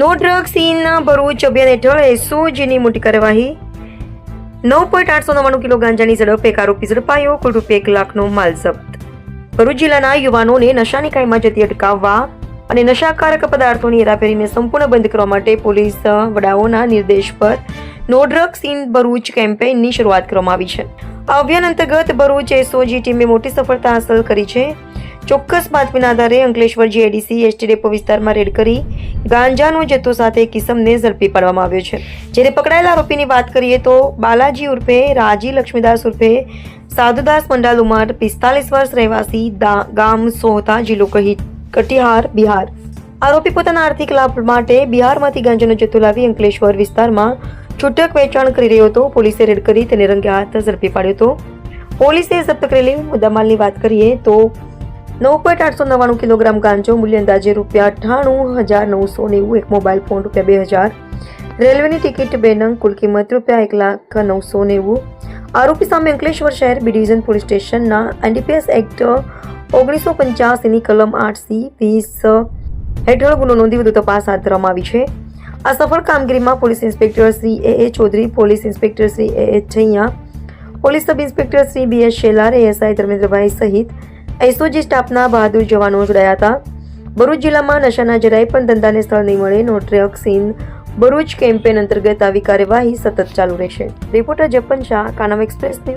No drugs in Bharuch અભિયાન હેઠળ એસઓજીની મોટી કાર્યવાહી. 9.899 કિલો ગાંજાની ઝડપ, એક આરોપી ઝડપાયો, કુલ રૂપિયા 1 લાખનો માલ જપ્ત. ભરૂચ જિલ્લાના યુવાનોને નશાની કાયમાં જતી અટકાવવા અને નશાકારક પદાર્થોની હેરાફેરીને સંપૂર્ણ બંધ કરવા માટે પોલીસ વડાઓના નિર્દેશ પર નો ડ્રગ્સ ઇન ભરૂચ કેમ્પેઇનની શરૂઆત કરવામાં આવી છે. આ અભિયાન અંતર્ગત ભરૂચ એસઓજી ટીમે મોટી સફળતા હાંસલ કરી છે. ચોક્કસ બાતમીના આધારે અંકલેશ્વર જીઆઈડીસી એસટી ડેપો વિસ્તારમાં રેડ કરી ગાંજાનો જથ્થો સાથે એક કિસમને ઝડપી પાડવામાં આવ્યો છે. જ્યારે પકડાયેલા આરોપીની વાત કરીએ તો બાલાજી ઉર્ફે રાજી લક્ષ્મીદાસ ઉર્ફે સાધુદાસ મંડાલ, ઉંમર 45 વર્ષ, રહેવાસી ગામ સોહતા, જિલ્લો કટિહાર, બિહાર. આરોપી પોતાના આર્થિક લાભ માટે બિહારમાંથી ગાંજાનો જથ્થો લાવી અંકલેશ્વર વિસ્તારમાં છૂટક વેચાણ કરી રહ્યો હતો. પોલીસે રેડ કરી તેને રંગે હાથ ઝડપી પાડ્યો હતો. પોલીસે જપ્ત કરેલી મુદ્દામાલની વાત કરીએ તો 9.899 કિલોગ્રામ ગાંજો, મૂલ્ય અંદાજે ₹98,990, એક મોબાઈલ ફોન ₹2,000, રેલવેની ટિકિટ 2 નંગ, કુલ કિંમત ₹1,09,90. આરોપી સામે અંકલેશ્વર શહેર બી ડિવિઝન પોલીસ સ્ટેશનના એનડીપીએસ એક્ટ 1985ની કલમ 8C-20 હેઠળ ગુનો નોંધી વધુ તપાસ હાથ ધરવામાં આવી છે. આ સફળ કામગીરીમાં police inspector Shri A Chaudhary, police inspector Shri A Chhaiya, police sub inspector Shri B Shelar, ASI Dharmendrabhai સહિત એસઓજી સ્ટાફના બહાદુર જવાનો જોડાયા હતા. ભરૂચ જિલ્લામાં નશાના જરાય પણ ધંધાને સ્થળ નહીં મળે, no drugs in Bharuch campaign અંતર્ગત આવી કાર્યવાહી સતત ચાલુ રહેશે. Reporter Japan Shah, Kanam express news.